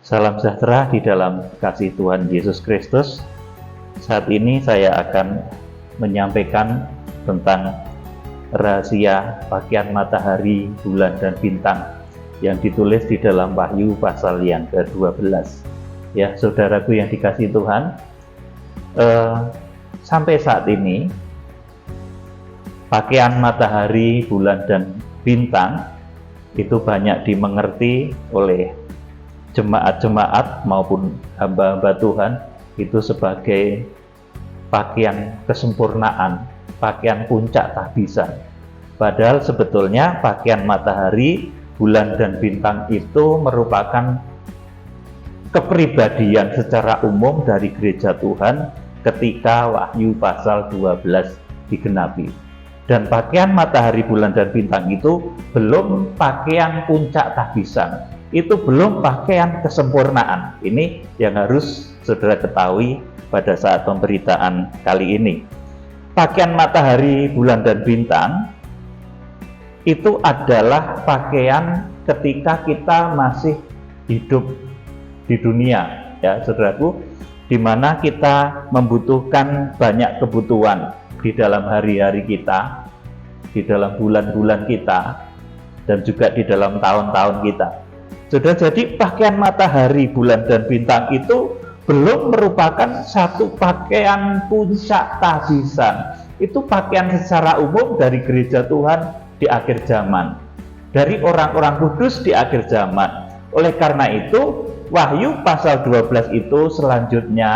Salam sejahtera di dalam kasih Tuhan Yesus Kristus. Saat ini saya akan menyampaikan tentang rahasia pakaian matahari, bulan, dan bintang yang ditulis di dalam Wahyu pasal yang ke-12. Ya, saudaraku yang dikasihi Tuhan, sampai saat ini pakaian matahari, bulan, dan bintang itu banyak dimengerti oleh jemaat-jemaat maupun hamba-hamba Tuhan itu sebagai pakaian kesempurnaan, pakaian puncak tahbisan. Padahal sebetulnya pakaian matahari, bulan, dan bintang itu merupakan kepribadian secara umum dari gereja Tuhan ketika Wahyu pasal 12 digenapi. Dan pakaian matahari, bulan, dan bintang itu belum pakaian puncak tahbisan. Itu belum pakaian kesempurnaan. Ini yang harus saudara ketahui pada saat pemberitaan kali ini. Pakaian matahari, bulan, dan bintang itu adalah pakaian ketika kita masih hidup di dunia, ya saudaraku, di mana kita membutuhkan banyak kebutuhan di dalam hari-hari kita, di dalam bulan-bulan kita, dan juga di dalam tahun-tahun kita. Sudah, jadi pakaian matahari, bulan, dan bintang itu belum merupakan satu pakaian puncak tahbisan. Itu pakaian secara umum dari gereja Tuhan di akhir zaman, dari orang-orang kudus di akhir zaman. Oleh karena itu, Wahyu pasal 12 itu selanjutnya,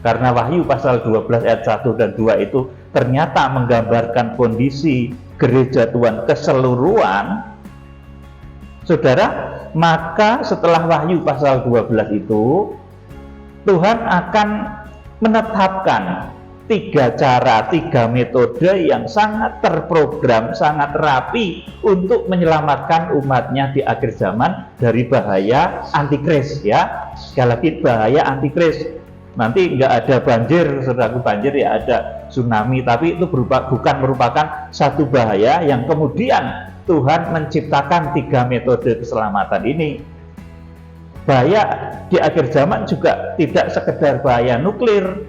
karena Wahyu pasal 12 ayat 1 dan 2 itu ternyata menggambarkan kondisi gereja Tuhan keseluruhan, saudara, maka setelah Wahyu pasal 12 itu Tuhan akan menetapkan 3 cara, 3 metode yang sangat terprogram, sangat rapi untuk menyelamatkan umatnya di akhir zaman dari bahaya antikris, ya. Sekali lagi, bahaya antikris. Nanti nggak ada banjir, saudaraku, banjir ya ada tsunami, tapi itu bukan merupakan satu bahaya yang kemudian Tuhan menciptakan 3 metode keselamatan ini. Bahaya di akhir zaman juga tidak sekedar bahaya nuklir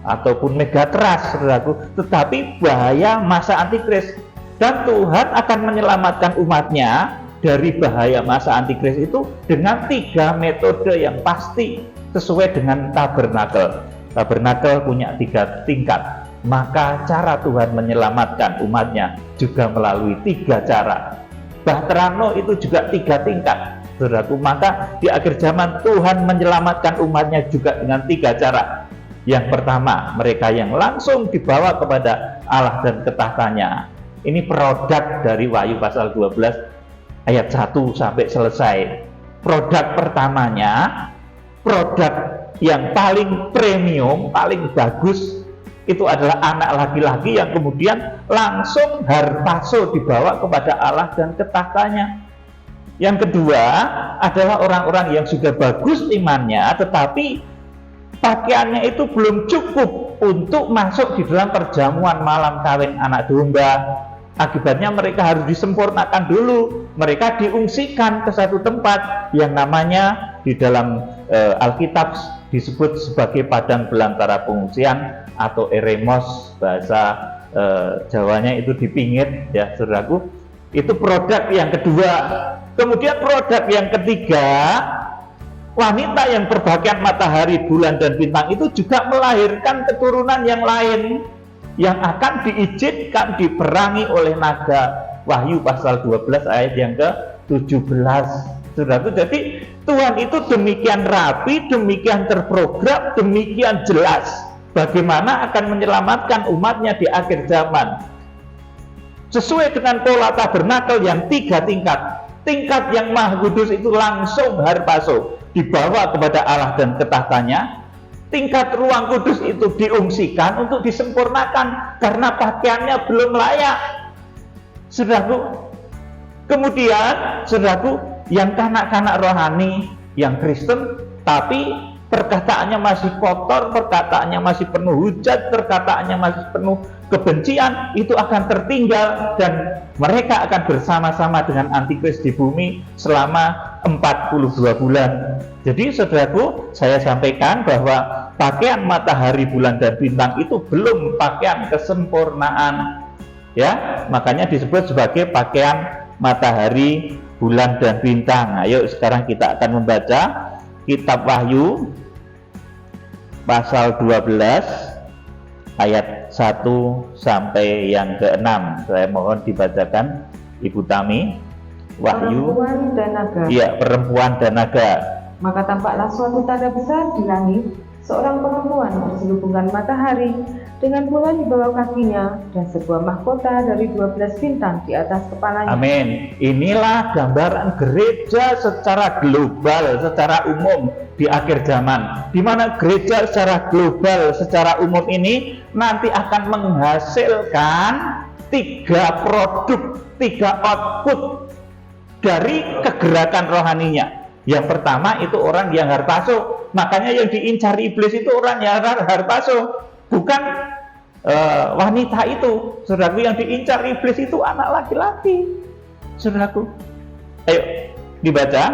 ataupun megatrust, saudaraku, tetapi bahaya masa antikris. Dan Tuhan akan menyelamatkan umatnya dari bahaya masa antikris itu dengan 3 metode yang pasti sesuai dengan tabernakel. Tabernakel punya 3 tingkat. Maka cara Tuhan menyelamatkan umatnya juga melalui 3 cara. Bahterano itu juga 3 tingkat, saudaraku. Maka di akhir zaman Tuhan menyelamatkan umatnya juga dengan 3 cara. Yang pertama, mereka yang langsung dibawa kepada Allah dan ketahtanya. Ini produk dari Wahyu pasal 12 ayat 1 sampai selesai. Produk pertamanya, produk yang paling premium, paling bagus, itu adalah anak laki-laki yang kemudian langsung harpaso dibawa kepada Allah dan ketahtanya. Yang kedua adalah orang-orang yang sudah bagus imannya, tetapi pakaiannya itu belum cukup untuk masuk di dalam perjamuan malam kawin anak domba. Akibatnya mereka harus disempurnakan dulu. Mereka diungsikan ke satu tempat yang namanya di dalam Alkitab disebut sebagai padang belantara pengungsian atau eremos, bahasa Jawanya itu di pinggir, ya saudaraku. Itu produk yang kedua. Kemudian produk yang ketiga, wanita yang berpakaian matahari, bulan, dan bintang itu juga melahirkan keturunan yang lain yang akan diizinkan diperangi oleh naga. Wahyu pasal 12 ayat yang ke-17. Saudaraku, jadi Tuhan itu demikian rapi, demikian terprogram, demikian jelas bagaimana akan menyelamatkan umatnya di akhir zaman. Sesuai dengan pola tabernakel yang 3 tingkat. Tingkat yang Maha Kudus itu langsung harpaso dibawa kepada Allah dan ketahtanya. Tingkat ruang kudus itu diungsikan untuk disempurnakan karena pakaiannya belum layak, saudaraku. Kemudian, saudaraku, yang kanak-kanak rohani, yang Kristen, tapi perkataannya masih kotor, perkataannya masih penuh hujat, perkataannya masih penuh kebencian itu akan tertinggal dan mereka akan bersama-sama dengan antikris di bumi selama 42 bulan. Jadi saudaraku, saya sampaikan bahwa pakaian matahari, bulan, dan bintang itu belum pakaian kesempurnaan, ya, makanya disebut sebagai pakaian matahari, bulan, dan bintang. Ayo sekarang kita akan membaca kitab Wahyu pasal 12 ayat 1 sampai yang ke-6. Saya mohon dibacakan Ibu Tami. Wahyu Perempuan dan naga. Iya, perempuan dan naga. Maka tampaklah suatu tanda besar di langit, seorang perempuan berselubungan matahari dengan bulan di bawah kakinya dan sebuah mahkota dari 12 bintang di atas kepalanya. Amin. Inilah gambaran gereja secara global, secara umum di akhir zaman, di mana gereja secara global, secara umum ini nanti akan menghasilkan 3 produk, 3 output dari kegerakan rohaninya. Yang pertama itu orang yang harpaso. Makanya yang diincar iblis itu orang yang harpaso, bukan wanita itu. Saudaraku, yang diincar iblis itu anak laki-laki. Saudaraku, ayo dibaca.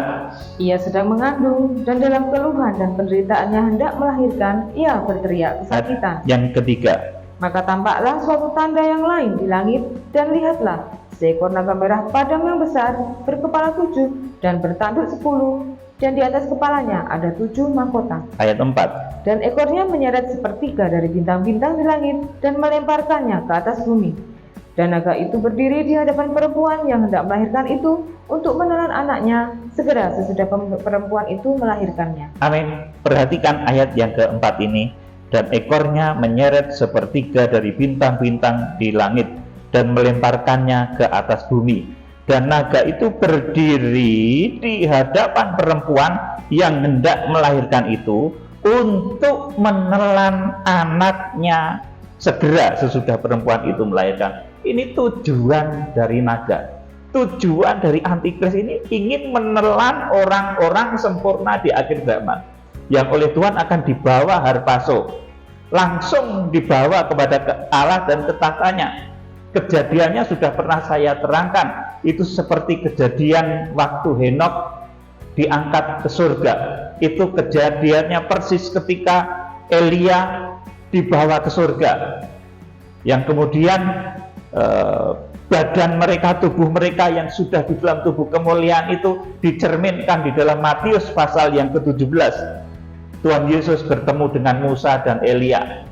Ia sedang mengandung dan dalam keluhan dan penderitaannya hendak melahirkan, ia berteriak kesakitan. Yang ketiga, maka tampaklah suatu tanda yang lain di langit, dan lihatlah seekor naga merah padam yang besar, berkepala 7 dan bertanduk 10, dan di atas kepalanya ada 7 mahkota. Ayat 4. Dan ekornya menyeret sepertiga dari bintang-bintang di langit dan melemparkannya ke atas bumi. Dan naga itu berdiri di hadapan perempuan yang hendak melahirkan itu untuk menelan anaknya segera sesudah perempuan itu melahirkannya. Amin. Perhatikan ayat yang keempat ini. Dan ekornya menyeret sepertiga dari bintang-bintang di langit dan melemparkannya ke atas bumi. Dan naga itu berdiri di hadapan perempuan yang hendak melahirkan itu untuk menelan anaknya segera sesudah perempuan itu melahirkan. Ini tujuan dari naga. Tujuan dari antikris ini ingin menelan orang-orang sempurna di akhir zaman, yang oleh Tuhan akan dibawa harpaso, langsung dibawa kepada Allah dan ketatannya. Kejadiannya sudah pernah saya terangkan. Itu seperti kejadian waktu Henokh diangkat ke surga. Itu kejadiannya persis ketika Elia dibawa ke surga, yang kemudian badan mereka, tubuh mereka yang sudah di dalam tubuh kemuliaan itu dicerminkan di dalam Matius pasal yang ke-17. Tuhan Yesus bertemu dengan Musa dan Elia.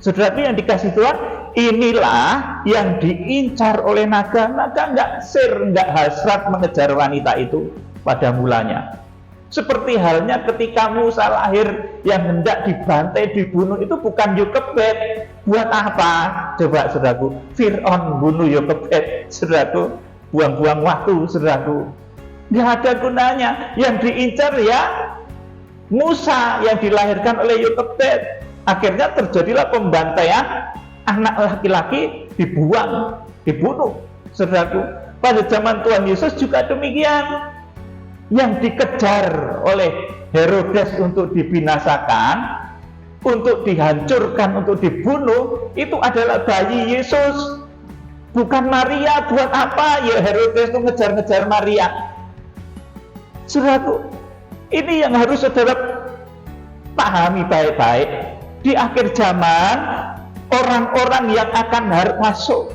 Saudaraku yang dikasih Tuhan, inilah yang diincar oleh naga. Naga nggak hasrat mengejar wanita itu pada mulanya. Seperti halnya ketika Musa lahir, yang hendak dibantai, dibunuh itu bukan Yokebed. Buat apa? Coba saudaraku, Fir'aun bunuh Yokebed, saudaraku, buang-buang waktu, saudaraku. Nggak ada gunanya. Yang diincar ya Musa yang dilahirkan oleh Yokebed. Akhirnya terjadilah pembantaian, anak laki-laki dibuang, dibunuh, saudaraku. Pada zaman Tuhan Yesus juga demikian. Yang dikejar oleh Herodes untuk dibinasakan, untuk dihancurkan, untuk dibunuh, itu adalah bayi Yesus, bukan Maria. Buat apa ya Herodes itu ngejar-ngejar Maria? Saudaraku, ini yang harus saudara pahami baik-baik. Di akhir zaman, orang-orang yang akan masuk,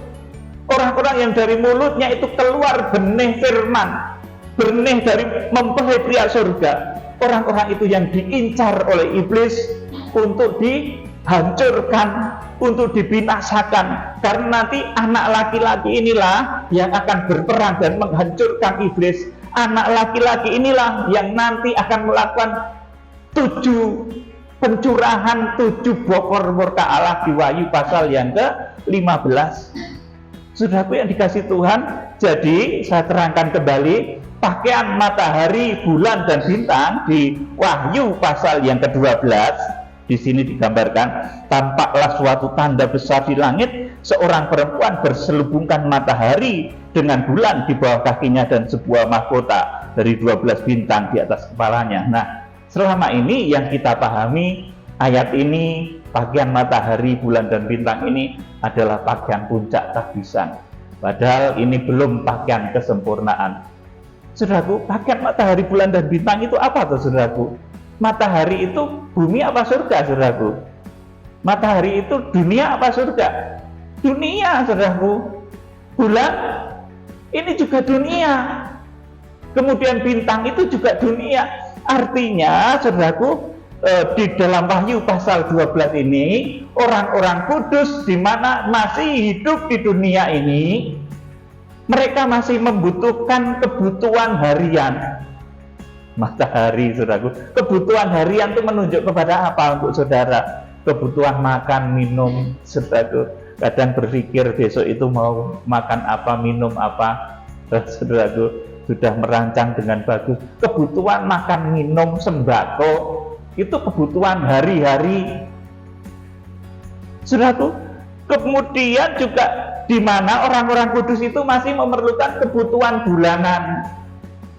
orang-orang yang dari mulutnya itu keluar benih firman, benih dari mempelai pria surga, orang-orang itu yang diincar oleh iblis untuk dihancurkan, untuk dibinasakan. Karena nanti anak laki-laki inilah yang akan berperang dan menghancurkan iblis. Anak laki-laki inilah yang nanti akan melakukan 7 pencurahan, 7 bokor murka Allah di Wahyu pasal yang ke-15. Saudaraku yang dikasih Tuhan, jadi saya terangkan kembali, pakaian matahari, bulan, dan bintang di Wahyu pasal yang ke-12. Di sini digambarkan, tampaklah suatu tanda besar di langit, seorang perempuan berselubungkan matahari dengan bulan di bawah kakinya dan sebuah mahkota dari 12 bintang di atas kepalanya. Nah, selama ini yang kita pahami ayat ini, bagian matahari, bulan, dan bintang ini adalah bagian puncak tahbisan. Padahal ini belum bagian kesempurnaan. Saudaraku, bagian matahari, bulan, dan bintang itu apa tuh saudaraku? Matahari itu bumi apa surga saudaraku? Matahari itu dunia apa surga? Dunia saudaraku. Bulan ini juga dunia. Kemudian bintang itu juga dunia. Artinya saudaraku, di dalam Wahyu pasal 12 ini, orang-orang kudus di mana masih hidup di dunia ini, mereka masih membutuhkan kebutuhan harian. Matahari saudaraku, kebutuhan harian itu menunjuk kepada apa untuk saudara? Kebutuhan makan, minum. Saudaraku, kadang berpikir besok itu mau makan apa, minum apa. Saudaraku, sudah merancang dengan bagus. Kebutuhan makan, minum, sembako itu kebutuhan hari-hari. Saudaraku, kemudian juga di mana orang-orang kudus itu masih memerlukan kebutuhan bulanan.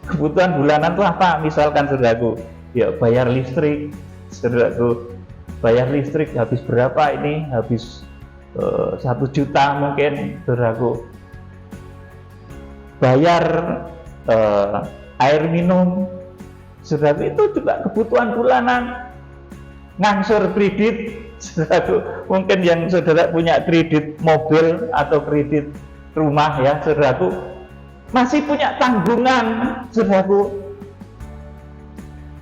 Kebutuhan bulanan itu apa? Misalkan saudaraku, ya bayar listrik. Saudaraku, bayar listrik habis berapa ini? Habis 1 juta mungkin saudaraku. Bayar air minum. Saudaraku, itu juga kebutuhan bulanan. Ngangsur kredit, saudaraku, mungkin yang saudara punya kredit mobil atau kredit rumah ya saudaraku, masih punya tanggungan saudaraku.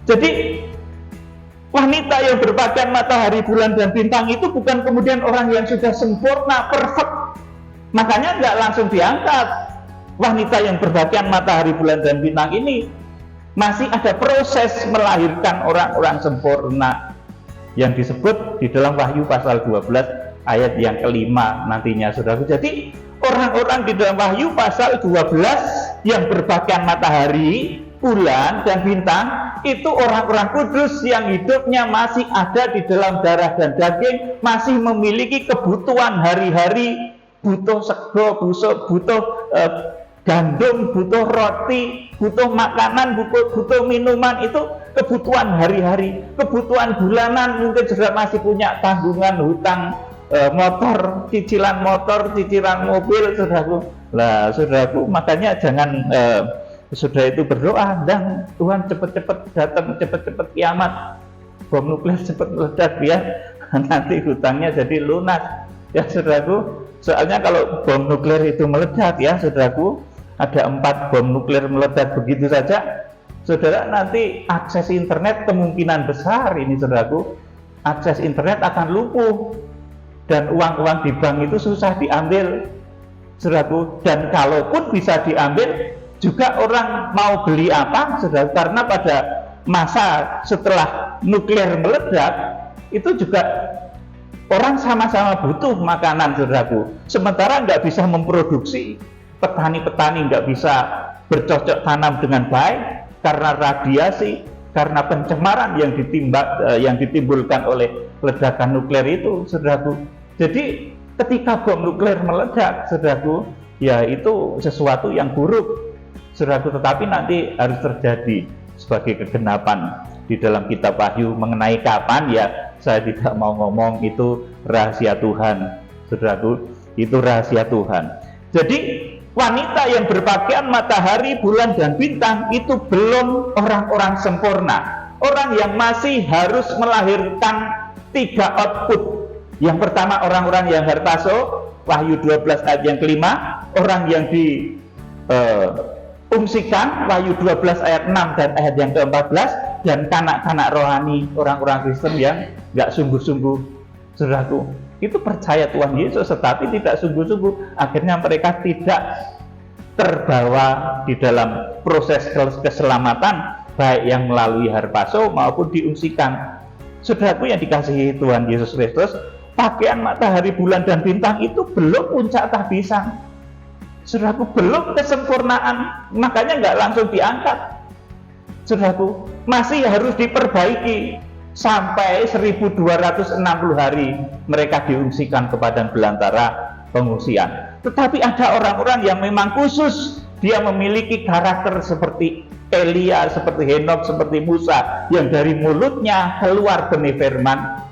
Jadi wanita yang berpakaian matahari, bulan, dan bintang itu bukan kemudian orang yang sudah sempurna, perfect, makanya nggak langsung diangkat. Wanita yang berpakaian matahari, bulan, dan bintang ini masih ada proses melahirkan orang-orang sempurna yang disebut di dalam Wahyu pasal 12 ayat yang kelima nantinya saudaraku. Jadi orang-orang di dalam Wahyu pasal 12 yang berpakaian matahari, bulan, dan bintang itu orang-orang kudus yang hidupnya masih ada di dalam darah dan daging, masih memiliki kebutuhan hari-hari, butuh sego, butuh gandum, butuh roti, butuh makanan, butuh minuman. Itu kebutuhan hari-hari. Kebutuhan bulanan, mungkin sudah masih punya tanggungan hutang motor, cicilan mobil saudaraku. Lah saudaraku, makanya jangan sudah itu berdoa, dan Tuhan cepat-cepat datang, cepat-cepat kiamat, bom nuklir cepat meledak ya, nanti hutangnya jadi lunas ya saudaraku. Soalnya kalau bom nuklir itu meledak ya saudaraku, ada 4 bom nuklir meledak begitu saja, saudara, nanti akses internet kemungkinan besar ini saudaraku, akses internet akan lumpuh, dan uang-uang di bank itu susah diambil saudaraku. Dan kalaupun bisa diambil juga, orang mau beli apa saudaraku, karena pada masa setelah nuklir meledak itu juga orang sama-sama butuh makanan saudaraku, sementara nggak bisa memproduksi. Petani-petani nggak bisa bercocok tanam dengan baik karena radiasi, karena pencemaran yang ditimbulkan oleh ledakan nuklir itu saudaraku. Jadi ketika bom nuklir meledak saudaraku, ya itu sesuatu yang buruk saudaraku, tetapi nanti harus terjadi sebagai kegenapan di dalam kitab Wahyu. Mengenai kapan ya saya tidak mau ngomong, itu rahasia Tuhan saudaraku, itu rahasia Tuhan. Jadi wanita yang berpakaian matahari, bulan, dan bintang itu belum orang-orang sempurna, orang yang masih harus melahirkan 3 output. Yang pertama orang-orang yang harpaso, Wahyu 12 ayat yang kelima, orang yang diungsikan, Wahyu 12 ayat 6 dan ayat yang ke-14, dan kanak-kanak rohani, orang-orang Kristen yang nggak sungguh-sungguh saudaraku. Itu percaya Tuhan Yesus tetapi tidak sungguh-sungguh, akhirnya mereka tidak terbawa di dalam proses keselamatan, baik yang melalui harpaso maupun diungsikan. Saudaraku yang dikasihi Tuhan Yesus Kristus, pakaian matahari, bulan, dan bintang itu belum puncak tahbisan saudaraku, belum kesempurnaan, makanya nggak langsung diangkat saudaraku, masih harus diperbaiki. Sampai 1260 hari mereka diungsikan ke padang belantara pengungsian. Tetapi ada orang-orang yang memang khusus, dia memiliki karakter seperti Elia, seperti Henok, seperti Musa, yang dari mulutnya keluar benih firman,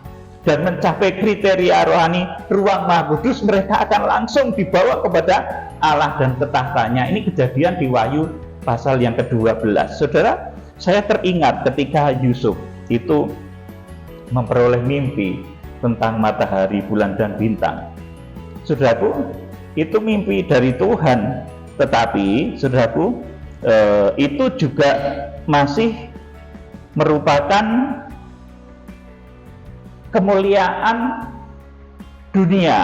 dan mencapai kriteria rohani ruang Maha Kudus, mereka akan langsung dibawa kepada Allah dan ke tahtanya. Ini kejadian di Wahyu pasal yang ke-12. Saudara, saya teringat ketika Yusuf itu memperoleh mimpi tentang matahari, bulan, dan bintang. Saudaraku, itu mimpi dari Tuhan, tetapi saudaraku, itu juga masih merupakan kemuliaan dunia.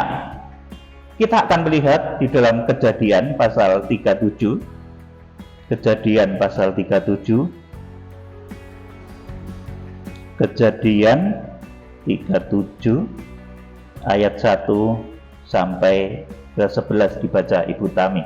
Kita akan melihat di dalam Kejadian pasal 37. Kejadian pasal 37. Kejadian 37 ayat 1 sampai ke 11 dibaca Ibu Tami.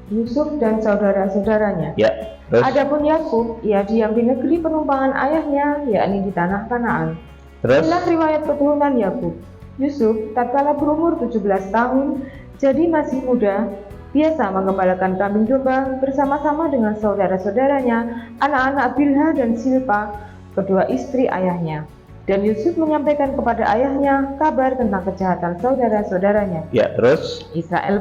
Yusuf dan saudara-saudaranya. Ya, terus. Adapun Yakub, ia diam di negeri penumpangan ayahnya, yakni di tanah Kanaan. Terus. Inilah riwayat keturunan Yakub. Yusuf tatkala berumur 17 tahun, jadi masih muda, biasa menggembalakan kambing domba bersama-sama dengan saudara-saudaranya, anak-anak Bilha dan Silpa, kedua istri ayahnya. Dan Yusuf menyampaikan kepada ayahnya kabar tentang kejahatan saudara-saudaranya. Ya, terus. Israel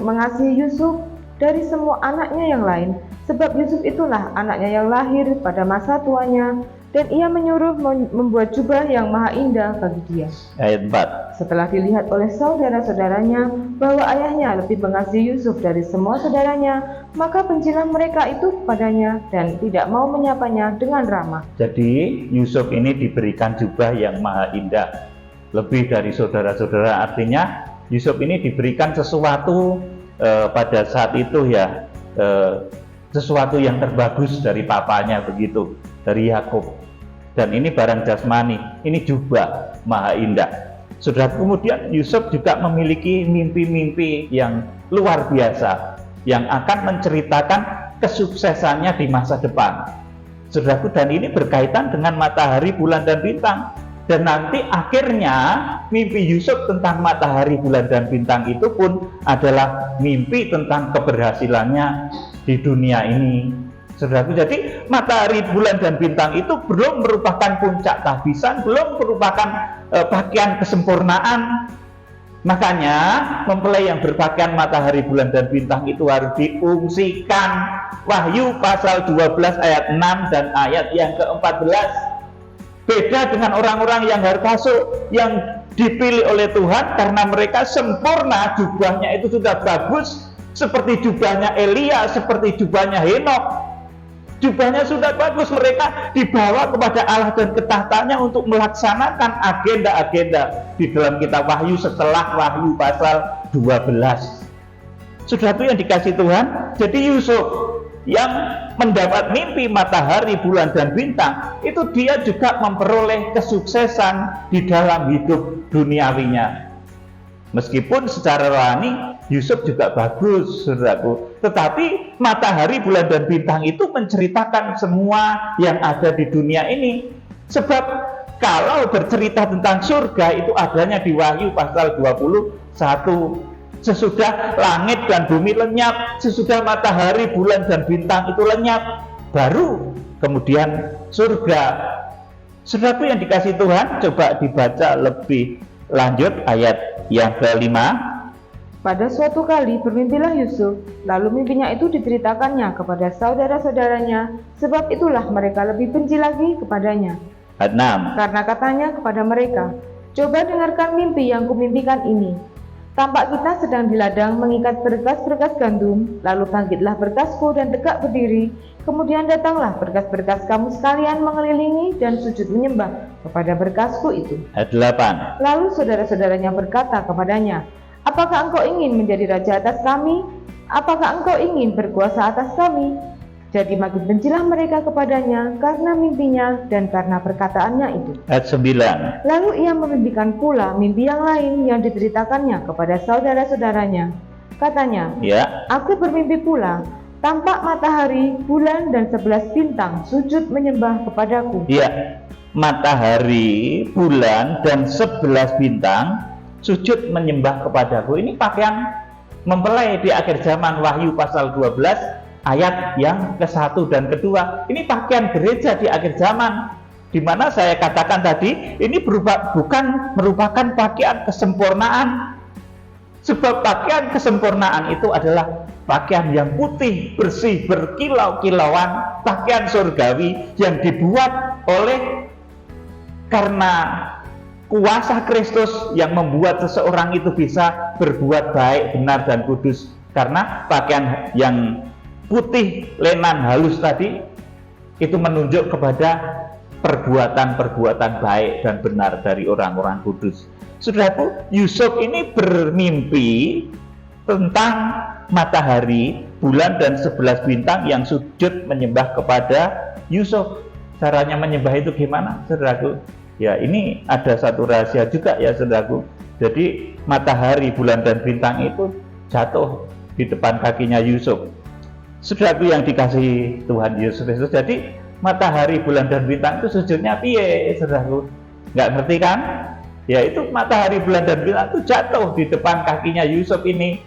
mengasihi Yusuf dari semua anaknya yang lain, sebab Yusuf itulah anaknya yang lahir pada masa tuanya, dan ia menyuruh membuat jubah yang maha indah bagi dia. Ayat 4. Setelah dilihat oleh saudara-saudaranya bahwa ayahnya lebih mengasihi Yusuf dari semua saudaranya, maka bencilah mereka itu kepadanya dan tidak mau menyapanya dengan ramah. Jadi Yusuf ini diberikan jubah yang maha indah, lebih dari saudara-saudara. Artinya Yusuf ini diberikan sesuatu pada saat itu ya, sesuatu yang terbagus dari papanya, begitu, dari Yakub. Dan ini barang jasmani, ini jubah maha indah. Saudara, kemudian Yusuf juga memiliki mimpi-mimpi yang luar biasa yang akan menceritakan kesuksesannya di masa depan. Saudaraku, dan ini berkaitan dengan matahari, bulan, dan bintang. Dan nanti akhirnya mimpi Yusuf tentang matahari, bulan, dan bintang itu pun adalah mimpi tentang keberhasilannya di dunia ini. Saudaraku, jadi matahari, bulan, dan bintang itu belum merupakan puncak tahbisan, belum merupakan bagian kesempurnaan. Makanya mempelai yang berpakaian matahari, bulan, dan bintang itu harus diungsikan. Wahyu pasal 12 ayat 6 dan ayat yang ke-14. Beda dengan orang-orang yang harpaso, yang dipilih oleh Tuhan karena mereka sempurna, jubahnya itu sudah bagus, seperti jubahnya Elia, seperti jubahnya Henokh. Jubahnya sudah bagus, mereka dibawa kepada Allah dan ke tahtanya untuk melaksanakan agenda-agenda di dalam kitab Wahyu setelah Wahyu pasal 12. Saudara yang dikasih Tuhan, jadi Yusuf yang mendapat mimpi matahari, bulan, dan bintang, itu dia juga memperoleh kesuksesan di dalam hidup duniawinya. Meskipun secara rohani Yusuf juga bagus, saudaraku, tetapi matahari, bulan, dan bintang itu menceritakan semua yang ada di dunia ini. Sebab kalau bercerita tentang surga itu adanya di Wahyu pasal 21. Sesudah langit dan bumi lenyap, sesudah matahari, bulan, dan bintang itu lenyap, baru kemudian surga. Saudaraku yang dikasih Tuhan, coba dibaca lebih lanjut ayat yang ke-5. Pada suatu kali bermimpilah Yusuf, lalu mimpinya itu diceritakannya kepada saudara-saudaranya, sebab itulah mereka lebih benci lagi kepadanya. Ayat 6. Karena katanya kepada mereka, coba dengarkan mimpi yang kumimpikan ini. Tampak kita sedang di ladang mengikat berkas-berkas gandum, lalu bangkitlah berkasku dan tegak berdiri. Kemudian datanglah berkas-berkas kamu sekalian mengelilingi dan sujud menyembah kepada berkasku itu. Ayat 8. Lalu saudara-saudaranya berkata kepadanya, apakah engkau ingin menjadi raja atas kami? Apakah engkau ingin berkuasa atas kami? Jadi makin bencilah mereka kepadanya karena mimpinya dan karena perkataannya itu. Ayat 9. Lalu ia memimpikan pula mimpi yang lain yang diceritakannya kepada saudara-saudaranya. Katanya, Ya. aku bermimpi pula, tampak matahari, bulan, dan 11 bintang sujud menyembah kepadaku. Ya, matahari, bulan, dan 11 bintang sujud menyembah kepadaku. Ini pakaian mempelai di akhir zaman, Wahyu pasal 12 ayat yang ke-1 dan ke-2. Ini pakaian gereja di akhir zaman. Di mana saya katakan tadi, ini bukan merupakan pakaian kesempurnaan. Sebab pakaian kesempurnaan itu adalah pakaian yang putih, bersih, berkilau-kilauan, pakaian surgawi yang dibuat oleh karena kuasa Kristus yang membuat seseorang itu bisa berbuat baik, benar, dan kudus. Karena pakaian yang putih, lenan, halus tadi itu menunjuk kepada perbuatan-perbuatan baik dan benar dari orang-orang kudus. Saudaraku, Yusuf ini bermimpi tentang matahari, bulan, dan 11 bintang yang sujud menyembah kepada Yusuf. Caranya menyembah itu gimana, saudaraku? Ya, ini ada satu rahasia juga ya, saudaraku. Jadi matahari, bulan, dan bintang itu jatuh di depan kakinya Yusuf. Saudaraku yang dikasihi Tuhan Yesus Kristus, jadi matahari, bulan, dan bintang itu sujudnya piye, saudaraku? Nggak ngerti kan? Ya, itu matahari, bulan, dan bintang itu jatuh di depan kakinya Yusuf ini.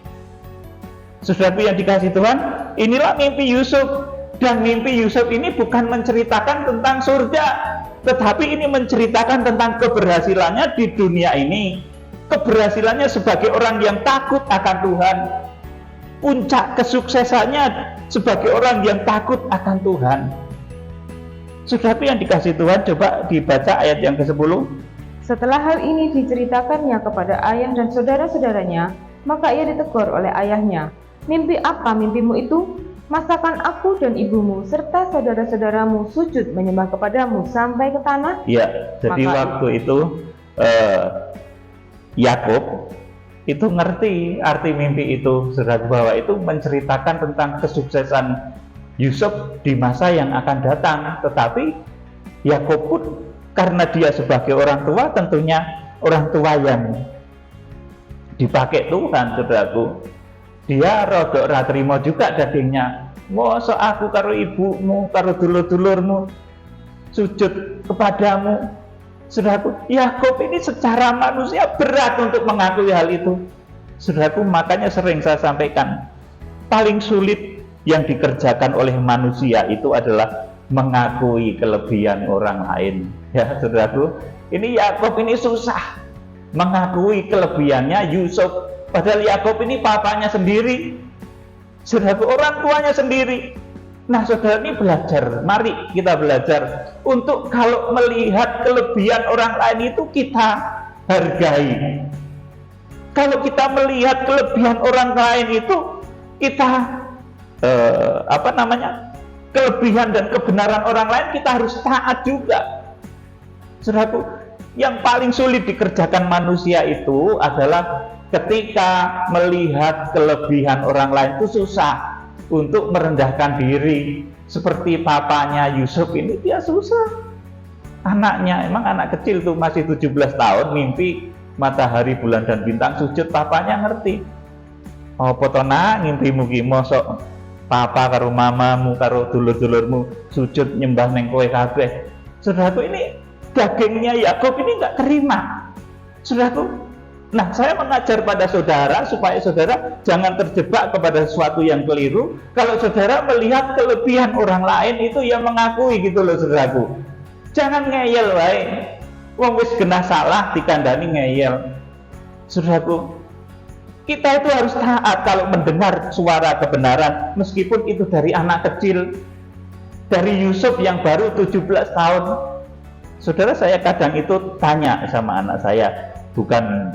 Saudaraku yang dikasihi Tuhan, inilah mimpi Yusuf. Dan mimpi Yusuf ini bukan menceritakan tentang surga, tetapi ini menceritakan tentang keberhasilannya di dunia ini. Keberhasilannya sebagai orang yang takut akan Tuhan. Puncak kesuksesannya sebagai orang yang takut akan Tuhan. Saudaraku yang dikasihi Tuhan, coba dibaca ayat yang ke-10. Setelah hal ini diceritakannya kepada ayah dan saudara-saudaranya, maka ia ditegur oleh ayahnya. Mimpi apa mimpimu itu? Masakan aku dan ibumu serta saudara-saudaramu sujud menyembah kepadamu sampai ke tanah? Ya, jadi waktu itu Yakub itu ngerti arti mimpi itu, saudara, bahwa itu menceritakan tentang kesuksesan Yusuf di masa yang akan datang. Tetapi Yakub pun karena dia sebagai orang tua, tentunya orang tua yang dipakai Tuhan, saudaraku, dia rodok ra trimo juga dagingnya. Mosok aku karo ibumu, karo dulur-dulurmu sujud kepadamu. Saudaraku, Yakub ini secara manusia berat untuk mengakui hal itu. Saudaraku, makanya sering saya sampaikan, paling sulit yang dikerjakan oleh manusia itu adalah mengakui kelebihan orang lain. Ya, saudaraku, ini Yakub ini susah mengakui kelebihannya Yusuf. Padahal Yakub ini papanya sendiri, saudaraku, orang tuanya sendiri. Nah, saudara, ini belajar, mari kita belajar untuk kalau melihat kelebihan orang lain itu kita hargai. Kalau kita melihat kelebihan orang lain itu kita kelebihan dan kebenaran orang lain kita harus taat juga. Saudaraku, yang paling sulit dikerjakan manusia itu adalah ketika melihat kelebihan orang lain itu susah untuk merendahkan diri. Seperti papanya Yusuf ini, dia susah. Anaknya, emang anak kecil tuh masih 17 tahun mimpi matahari, bulan, dan bintang sujud, papanya ngerti. Oh, potona ngimpimu ki mosok papa karo mamamu karo dulur-dulurmu sujud nyembah neng kowe kabeh. Saudaraku, ini dagingnya Yakub ini nggak terima, saudaraku. Nah, saya mengajar pada saudara supaya saudara jangan terjebak kepada sesuatu yang keliru. Kalau saudara melihat kelebihan orang lain itu ya mengakui gitu loh, saudaraku. Jangan ngeyel wae. Wong wis genah salah dikandani ngeyel. Saudaraku, kita itu harus taat kalau mendengar suara kebenaran, meskipun itu dari anak kecil, dari Yusuf yang baru 17 tahun. Saudara, saya kadang itu tanya sama anak saya, bukan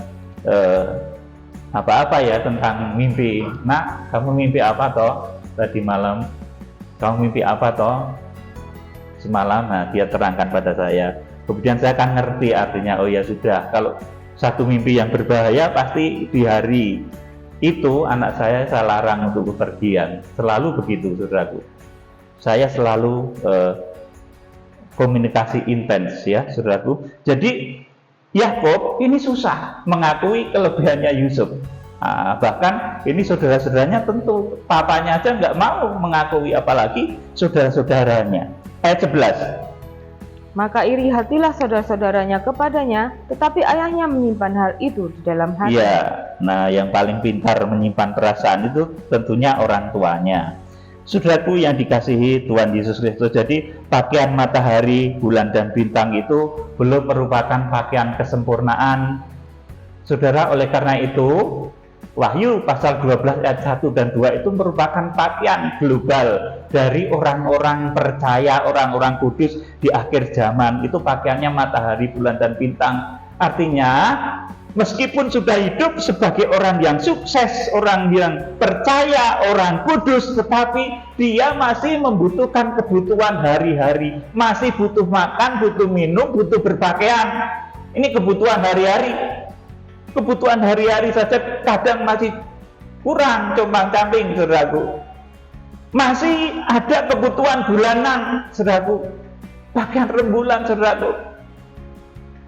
apa-apa ya tentang mimpi. Nak, kamu mimpi apa toh tadi malam? Kamu mimpi apa toh semalam? Nah, dia terangkan pada saya. Kemudian saya kan ngerti artinya. Oh ya sudah, kalau satu mimpi yang berbahaya pasti di hari itu anak saya larang untuk bepergian. Selalu begitu, saudaraku. Saya selalu komunikasi intens ya, saudaraku. Jadi Yakub ini susah mengakui kelebihannya Yusuf. Bahkan ini saudara-saudaranya tentu papanya aja nggak mau mengakui, apalagi saudara-saudaranya. Ayat 11. Maka iri hatilah saudara-saudaranya kepadanya, tetapi ayahnya menyimpan hal itu di dalam hati. Ya, nah yang paling pintar menyimpan perasaan itu tentunya orang tuanya. Saudaraku yang dikasihi Tuhan Yesus Kristus, jadi pakaian matahari, bulan, dan bintang itu belum merupakan pakaian kesempurnaan. Saudara, oleh karena itu Wahyu pasal 12 ayat 1 dan 2 itu merupakan pakaian global dari orang-orang percaya, orang-orang kudus di akhir zaman. Itu pakaiannya matahari, bulan, dan bintang. Artinya, meskipun sudah hidup sebagai orang yang sukses, orang yang percaya, orang kudus, tetapi dia masih membutuhkan kebutuhan hari-hari, masih butuh makan, butuh minum, butuh berpakaian. Ini kebutuhan hari-hari. Kebutuhan hari-hari saja kadang masih kurang, compang-camping, saudaraku. Masih ada kebutuhan bulanan, saudaraku. Pakaian rembulan, saudaraku.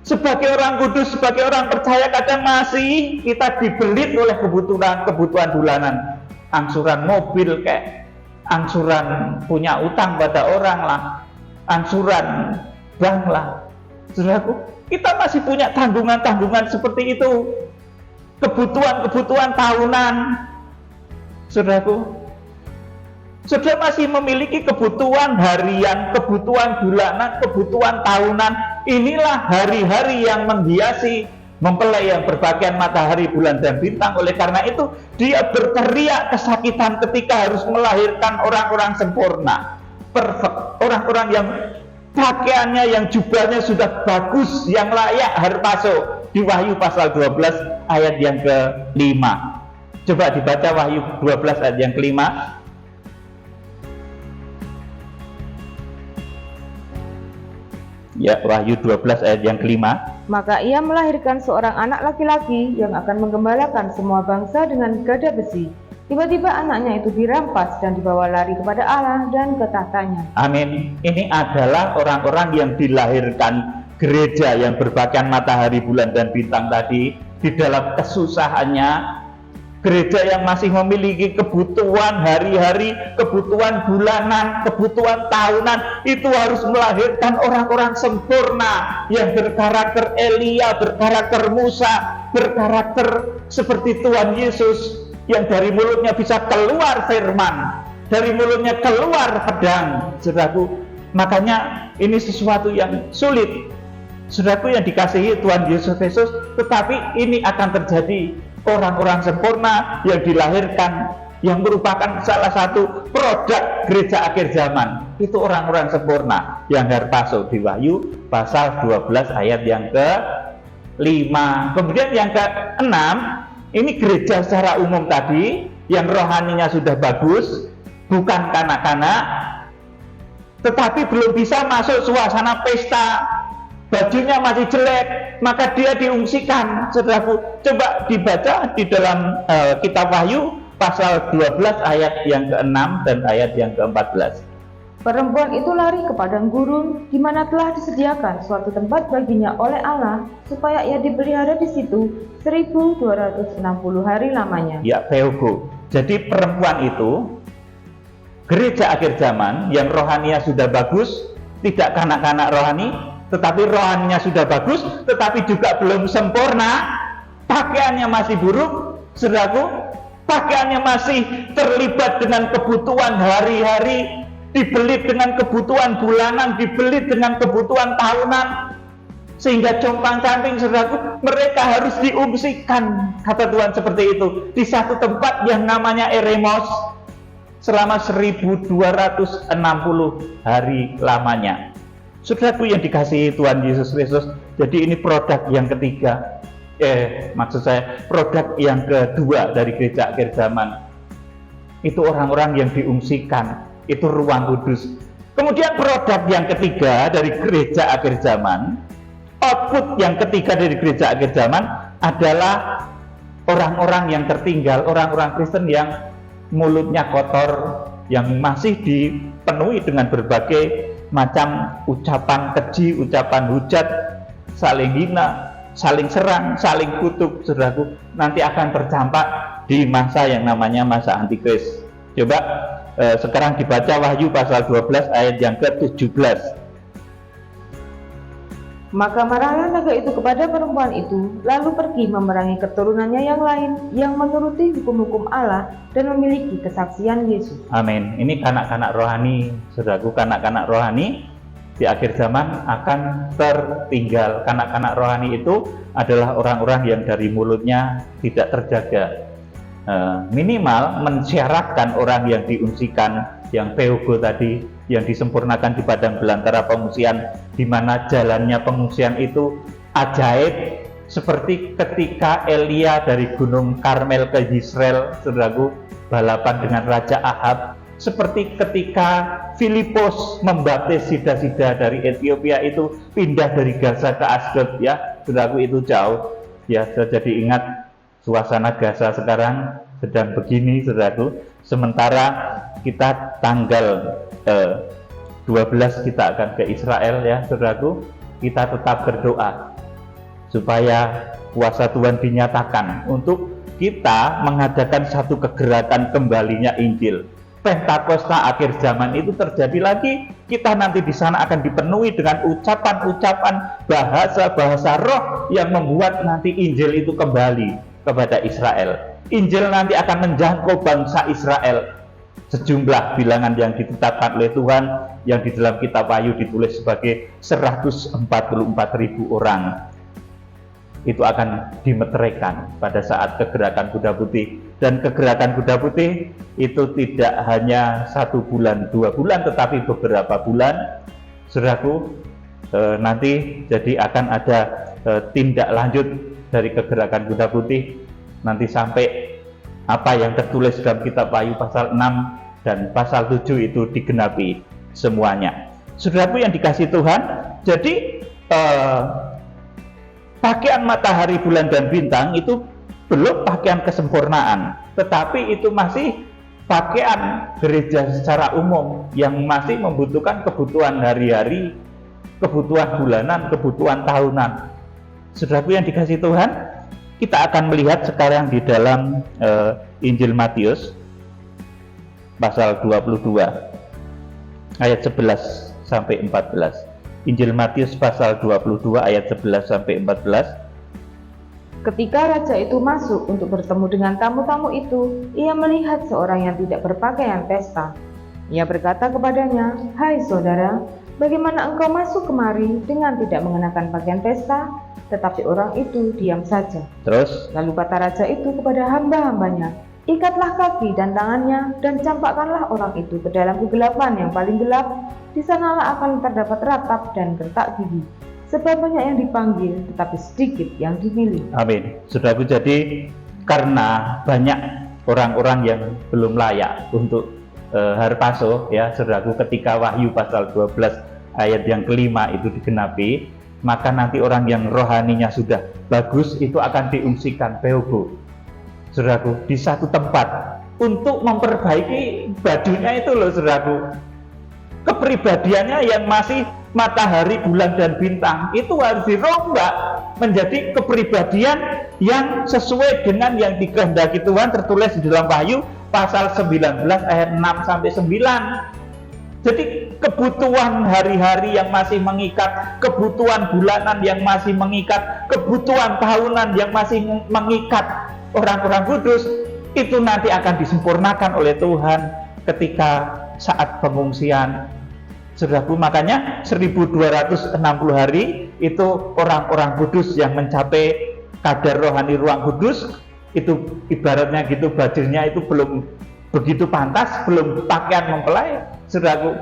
Sebagai orang kudus, sebagai orang percaya, kadang masih kita dibelit oleh kebutuhan bulanan. Angsuran mobil kayak, angsuran punya utang pada orang lah, angsuran bank lah. Saudaraku, kita masih punya tanggungan-tanggungan seperti itu. Kebutuhan-kebutuhan tahunan. Saudaraku, saudara masih memiliki kebutuhan harian, kebutuhan bulanan, kebutuhan tahunan. Inilah hari-hari yang menghiasi mempelai yang berpakaian matahari, bulan, dan bintang. Oleh karena itu, dia berteriak kesakitan ketika harus melahirkan orang-orang sempurna, perfect, orang-orang yang pakaiannya, yang jubahnya sudah bagus, yang layak harpaso. Di Wahyu pasal 12 ayat yang ke-5. Coba dibaca Wahyu 12 ayat yang ke-5. Ya, Wahyu 12 ayat yang ke-5. Maka ia melahirkan seorang anak laki-laki yang akan menggembalakan semua bangsa dengan gada besi. Tiba-tiba anaknya itu dirampas dan dibawa lari kepada Allah dan ke tahtanya. Amin. Ini adalah orang-orang yang dilahirkan gereja yang berpakaian matahari, bulan, dan bintang tadi. Di dalam kesusahannya, gereja yang masih memiliki kebutuhan hari-hari, kebutuhan bulanan, kebutuhan tahunan, itu harus melahirkan orang-orang sempurna yang berkarakter Elia, berkarakter Musa, berkarakter seperti Tuhan Yesus, yang dari mulutnya bisa keluar firman, dari mulutnya keluar pedang. Saudaraku, makanya ini sesuatu yang sulit, saudaraku yang dikasihi Tuhan Yesus Kristus. Tetapi ini akan terjadi. Orang-orang sempurna yang dilahirkan, yang merupakan salah satu produk gereja akhir zaman, itu orang-orang sempurna yang harpaso di Wahyu pasal 12 ayat yang ke-5. Kemudian yang ke-6, ini gereja secara umum tadi, yang rohaninya sudah bagus, bukan kanak-kanak, tetapi belum bisa masuk suasana pesta, bajunya masih jelek, maka dia diungsikan. Saudaraku, coba dibaca di dalam kitab Wahyu pasal 12 ayat yang ke-6 dan ayat yang ke-14. Perempuan itu lari ke padang gurun, di mana telah disediakan suatu tempat baginya oleh Allah, supaya ia dipelihara di situ 1260 hari lamanya. Ya, Theogo. Jadi perempuan itu gereja akhir zaman yang rohaninya sudah bagus, tidak kanak-kanak rohani, tetapi rohaninya sudah bagus, tetapi juga belum sempurna, pakaiannya masih buruk, saudaraku, pakaiannya masih terlibat dengan kebutuhan hari-hari, dibelit dengan kebutuhan bulanan, dibelit dengan kebutuhan tahunan, sehingga compang-camping, saudaraku, mereka harus diungsikan, kata Tuhan seperti itu, di satu tempat yang namanya Eremos selama 1260 hari lamanya. Saudaraku yang dikasihi Tuhan Yesus Kristus, jadi ini produk yang ketiga, maksud saya produk yang kedua dari gereja akhir zaman. Itu orang-orang yang diungsikan, itu ruang kudus. Kemudian produk yang ketiga dari gereja akhir zaman, output yang ketiga dari gereja akhir zaman adalah orang-orang yang tertinggal, orang-orang Kristen yang mulutnya kotor, yang masih dipenuhi dengan berbagai macam ucapan keji, ucapan hujat, saling hina, saling serang, saling kutuk. Saudaraku, nanti akan tercampak di masa yang namanya masa antikris. Coba sekarang dibaca Wahyu pasal 12 ayat yang ke-17. Maka marahlah naga itu kepada perempuan itu, lalu pergi memerangi keturunannya yang lain, yang menuruti hukum-hukum Allah dan memiliki kesaksian Yesus. Amin. Ini kanak-kanak rohani, saudaraku, kanak-kanak rohani di akhir zaman akan tertinggal. Kanak-kanak rohani itu adalah orang-orang yang dari mulutnya tidak terjaga. Minimal mensyaratkan orang yang diungsikan, yang peogo tadi, yang disempurnakan di padang belantara pengungsian, di mana jalannya pengungsian itu ajaib, seperti ketika Elia dari Gunung Karmel ke Yisrael, saudaraku, balapan dengan Raja Ahab, seperti ketika Filipus membaptis sida-sida dari Ethiopia itu pindah dari Gaza ke Asdod, ya, saudaraku, itu jauh, ya. Jadi ingat suasana Gaza sekarang sedang begini, saudaraku. Sementara kita tanggal 12 kita akan ke Israel, ya, saudaraku. Kita tetap berdoa supaya kuasa Tuhan dinyatakan untuk kita mengadakan satu kegerakan kembalinya Injil. Pentakosta akhir zaman itu terjadi lagi. Kita nanti di sana akan dipenuhi dengan ucapan-ucapan bahasa-bahasa roh yang membuat nanti Injil itu kembali kepada Israel. Injil nanti akan menjangkau bangsa Israel. Sejumlah bilangan yang ditetapkan oleh Tuhan, yang di dalam kitab Wahyu ditulis sebagai 144.000 orang. Itu akan dimeteraikan pada saat kegerakan kuda putih. Dan kegerakan kuda putih itu tidak hanya 1 bulan, 2 bulan, tetapi beberapa bulan. Saudaraku, nanti jadi akan ada tindak lanjut dari kegerakan kuda putih, nanti sampai apa yang tertulis dalam kitab Wahyu pasal 6 dan pasal 7 itu digenapi semuanya. Saudaraku yang dikasihi Tuhan, jadi pakaian matahari, bulan, dan bintang itu belum pakaian kesempurnaan, tetapi itu masih pakaian gereja secara umum yang masih membutuhkan kebutuhan hari-hari, kebutuhan bulanan, kebutuhan tahunan. Saudaraku yang dikasihi Tuhan, kita akan melihat sekarang di dalam Injil Matius pasal 22 ayat 11 sampai 14. Injil Matius pasal 22 ayat 11 sampai 14. Ketika raja itu masuk untuk bertemu dengan tamu-tamu itu, ia melihat seorang yang tidak berpakaian pesta. Ia berkata kepadanya, "Hai saudara, bagaimana engkau masuk kemari dengan tidak mengenakan pakaian pesta?" Tetapi orang itu diam saja. Terus? Lalu kata raja itu kepada hamba-hambanya, "Ikatlah kaki dan tangannya, dan campakkanlah orang itu ke dalam kegelapan yang paling gelap. Di sanalah akan terdapat ratap dan gertak gigi. Sebab banyak yang dipanggil, tetapi sedikit yang dipilih." Amin. Saudaraku, jadi karena banyak orang-orang yang belum layak untuk harpaso, ya, saudaraku, ketika Wahyu pasal 12 ayat yang kelima itu digenapi, maka nanti orang yang rohaninya sudah bagus itu akan diungsikan peogo, saudaraku, di satu tempat untuk memperbaiki bajunya itu loh, saudaraku. Kepribadiannya yang masih matahari, bulan, dan bintang itu harus dirombak menjadi kepribadian yang sesuai dengan yang dikehendaki Tuhan, tertulis di dalam Wahyu pasal 19 ayat 6 sampai 9. Jadi kebutuhan hari-hari yang masih mengikat, kebutuhan bulanan yang masih mengikat, kebutuhan tahunan yang masih mengikat orang-orang kudus itu nanti akan disempurnakan oleh Tuhan ketika saat pengungsian. Saudaraku, makanya 1260 hari itu orang-orang kudus yang mencapai kadar rohani ruang kudus, itu ibaratnya gitu, bajunya itu belum begitu pantas, belum pakaian mempelai. Saudaraku,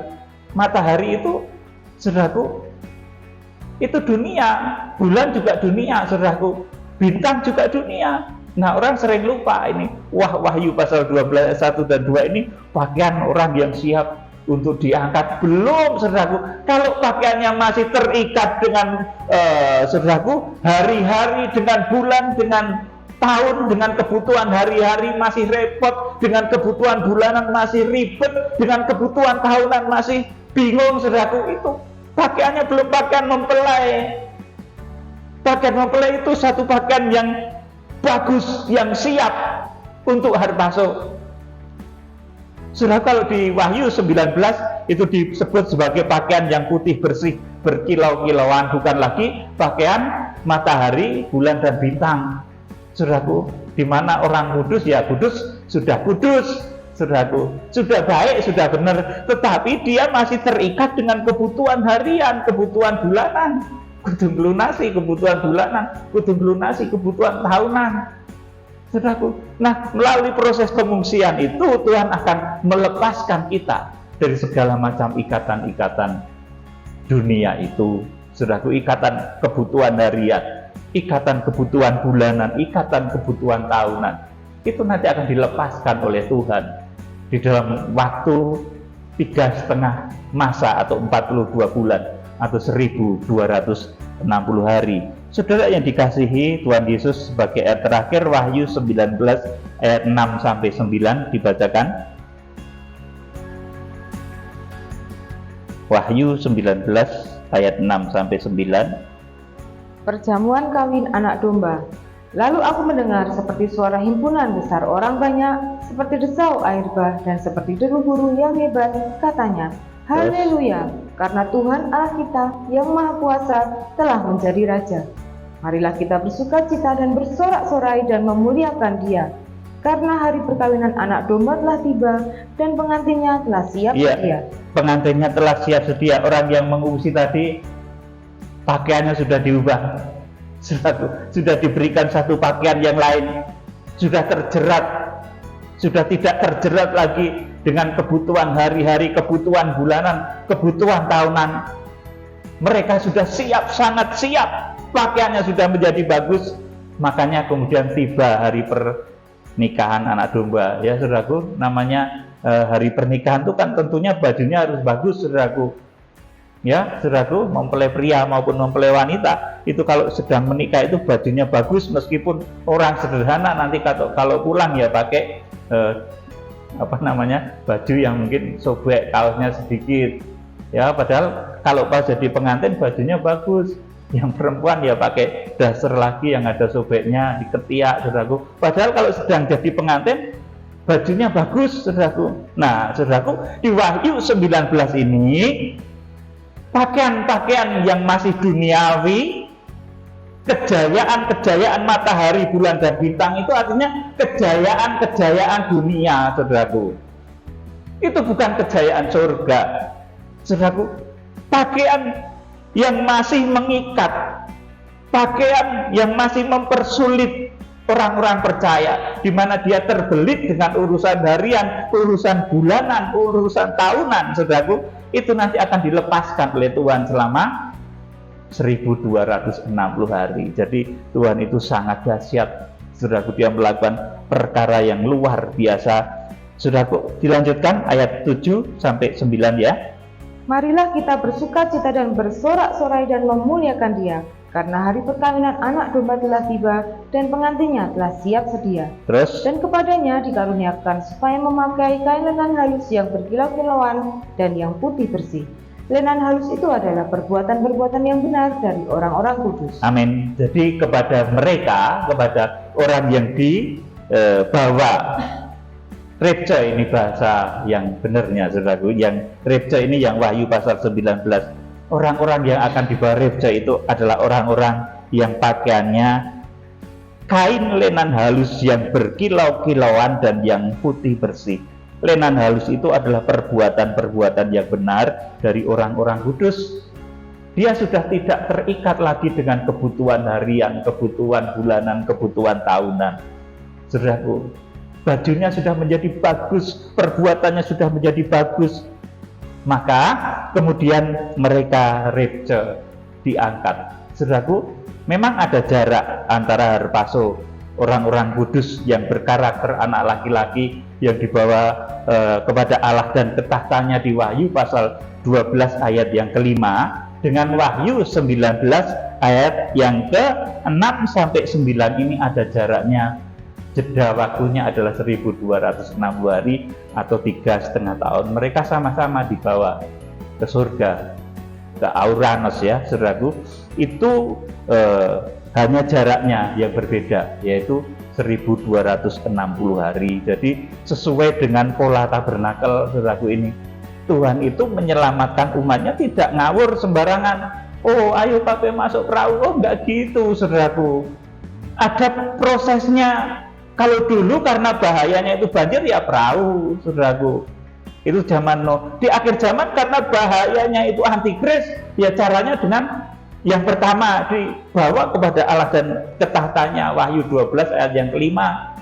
matahari itu, saudaraku, itu dunia, bulan juga dunia, saudaraku, bintang juga dunia. Nah, orang sering lupa ini. Wahyu pasal 12 ayat 1 dan 2 ini pakaian orang yang siap untuk diangkat. Belum, saudaraku. Kalau pakaiannya masih terikat dengan saudaraku, hari-hari, dengan bulan, dengan tahun, dengan kebutuhan hari-hari masih repot, dengan kebutuhan bulanan masih ribet, dengan kebutuhan tahunan masih bingung, saudaraku, itu pakaiannya belum pakaian mempelai. Pakaian mempelai itu satu pakaian yang bagus, yang siap untuk harpaso. Saudara, kalau di Wahyu 19 itu disebut sebagai pakaian yang putih bersih, berkilau-kilauan, bukan lagi pakaian matahari, bulan dan bintang. Saudaraku, di mana orang kudus ya kudus, saudaraku, sudah baik, sudah benar, tetapi dia masih terikat dengan kebutuhan harian, kebutuhan bulanan, kudu melunasi kebutuhan bulanan, kudu melunasi kebutuhan tahunan. Saudaraku, nah melalui proses pengungsian itu Tuhan akan melepaskan kita dari segala macam ikatan-ikatan dunia itu. Saudaraku, ikatan kebutuhan harian, ikatan kebutuhan bulanan, ikatan kebutuhan tahunan, itu nanti akan dilepaskan oleh Tuhan di dalam waktu 3,5 masa atau 42 bulan atau 1260 hari. Saudara yang dikasihi Tuhan Yesus, sebagai ayat terakhir Wahyu 19 ayat 6-9 dibacakan. Wahyu 19 ayat 6-9. Perjamuan kawin anak domba. Lalu aku mendengar seperti suara himpunan besar orang banyak, seperti desau air bah dan seperti deru burung yang hebat, katanya, Haleluya, karena Tuhan Allah kita yang Maha Kuasa telah menjadi Raja. Marilah kita bersukacita dan bersorak-sorai dan memuliakan Dia, karena hari perkawinan anak domba telah tiba dan pengantinnya telah siap sedia. Pengantinnya telah siap sedia. Orang yang mengungsi tadi pakaiannya sudah diubah, sudah diberikan satu pakaian yang lain, sudah terjerat, sudah tidak terjerat lagi dengan kebutuhan hari-hari, kebutuhan bulanan, kebutuhan tahunan. Mereka sudah siap, sangat siap, pakaiannya sudah menjadi bagus. Makanya kemudian tiba hari pernikahan anak domba, ya saudaraku. Namanya hari pernikahan itu kan tentunya bajunya harus bagus, saudaraku. Ya, saudaraku, mempelai pria maupun mempelai wanita itu kalau sedang menikah itu bajunya bagus, meskipun orang sederhana nanti kalau pulang ya pakai baju yang mungkin sobek, kaosnya sedikit. Ya, padahal kalau pas jadi pengantin bajunya bagus. Yang perempuan ya pakai dasar lagi yang ada sobeknya di ketiak, saudaraku. Padahal kalau sedang jadi pengantin bajunya bagus, saudaraku. Nah, saudaraku, di Wahyu 19 ini pakaian-pakaian yang masih duniawi, kejayaan-kejayaan matahari, bulan, dan bintang itu artinya kejayaan-kejayaan dunia, saudaraku. Itu bukan kejayaan surga, saudaraku. Pakaian yang masih mengikat, pakaian yang masih mempersulit orang-orang percaya, di mana dia terbelit dengan urusan harian, urusan bulanan, urusan tahunan, saudaraku. Itu nanti akan dilepaskan oleh Tuhan selama 1260 hari. Jadi Tuhan itu sangat dahsyat, saudaraku. Dia melakukan perkara yang luar biasa. Saudaraku, dilanjutkan ayat 7-9 ya. Marilah kita bersukacita dan bersorak-sorai dan memuliakan Dia, karena hari perkawinan anak domba telah tiba dan pengantinnya telah siap sedia. Terus? Dan kepadanya dikaruniakan supaya memakai kain lenan halus yang berkilau-kilauan dan yang putih bersih. Lenan halus itu adalah perbuatan-perbuatan yang benar dari orang-orang kudus. Amin. Jadi kepada mereka, kepada orang yang dibawa Repce, ini bahasa yang benarnya, saudaraku. Yang Repce ini yang Wahyu pasal 19. Orang-orang yang akan dibawa Repce itu adalah orang-orang yang pakaiannya kain lenan halus yang berkilau-kilauan dan yang putih bersih. Lenan halus itu adalah perbuatan-perbuatan yang benar dari orang-orang kudus. Dia sudah tidak terikat lagi dengan kebutuhan harian, kebutuhan bulanan, kebutuhan tahunan. Saudaraku, bajunya sudah menjadi bagus, perbuatannya sudah menjadi bagus. Maka kemudian mereka Repce diangkat. Saudaraku, memang ada jarak antara harpaso, orang-orang kudus yang berkarakter anak laki-laki yang dibawa kepada Allah dan ketahtanya di Wahyu pasal 12 ayat yang kelima, dengan Wahyu 19 ayat yang ke-6-9 ini ada jaraknya. Jeda waktunya adalah 1260 hari atau 3,5 tahun. Mereka sama-sama dibawa ke surga, ke Auranos ya, saudaraku. Itu hanya jaraknya yang berbeda, yaitu 1260 hari. Jadi sesuai dengan pola tabernakel, saudaraku, ini Tuhan itu menyelamatkan umatnya tidak ngawur sembarangan. Oh, ayo pakai masuk perahu. Oh, enggak gitu, saudaraku. Ada prosesnya. Kalau dulu karena bahayanya itu banjir, ya perahu, saudaraku. Itu zaman Nuh. Di akhir zaman karena bahayanya itu antikris, ya caranya dengan yang pertama dibawa kepada Allah dan ke tahtanya, Wahyu 12 ayat yang kelima.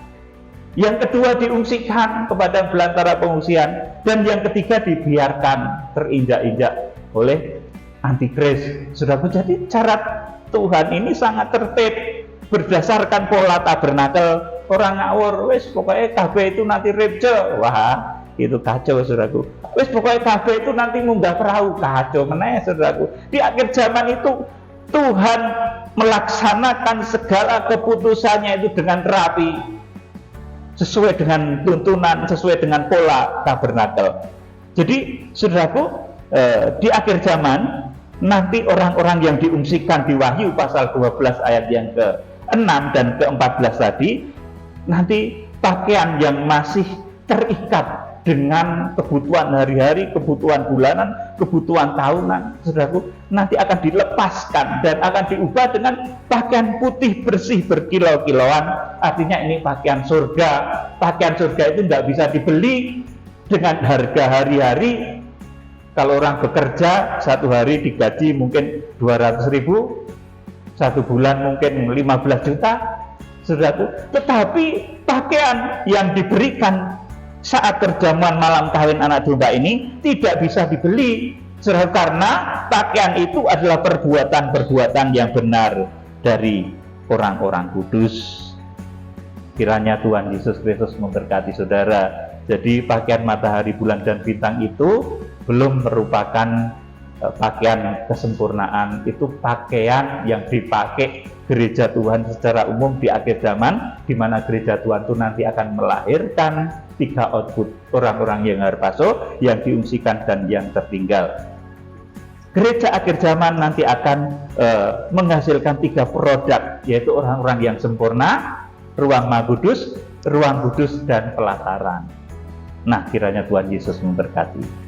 Yang kedua diungsikan kepada belantara pengungsian, dan yang ketiga dibiarkan terinjak-injak oleh antikris. Saudaraku, jadi cara Tuhan ini sangat tertib berdasarkan pola tabernakel. Orang ngawur, wis pokoknya kabeh itu nanti repce, wah itu kacau, saudaraku. Wis pokoknya kabeh itu nanti munggah perahu, kacau meneh, saudaraku. Di akhir zaman itu Tuhan melaksanakan segala keputusannya itu dengan rapi, sesuai dengan tuntunan, sesuai dengan pola tabernakel. Jadi, saudaraku, di akhir zaman nanti orang-orang yang diungsikan di Wahyu pasal 12 ayat yang ke-6 dan ke-14 tadi, nanti pakaian yang masih terikat dengan kebutuhan hari-hari, kebutuhan bulanan, kebutuhan tahunan, saudaraku, nanti akan dilepaskan dan akan diubah dengan pakaian putih bersih berkilau-kilauan. Artinya ini pakaian surga. Pakaian surga itu tidak bisa dibeli dengan harga hari-hari. Kalau orang bekerja satu hari digaji mungkin 200.000, satu bulan mungkin 15 juta, saudaraku. Tetapi pakaian yang diberikan saat perjamuan malam kawin anak domba ini tidak bisa dibeli, saudara, karena pakaian itu adalah perbuatan-perbuatan yang benar dari orang-orang kudus. Kiranya Tuhan Yesus Kristus memberkati saudara. Jadi pakaian matahari, bulan, dan bintang itu belum merupakan pakaian kesempurnaan. Itu pakaian yang dipakai gereja Tuhan secara umum di akhir zaman, di mana gereja Tuhan itu nanti akan melahirkan 3 output, orang-orang yang harpaso, yang diungsikan, dan yang tertinggal. Gereja akhir zaman nanti akan menghasilkan 3 produk, yaitu orang-orang yang sempurna, ruang Maha Kudus, ruang kudus, dan pelataran. Nah, kiranya Tuhan Yesus memberkati.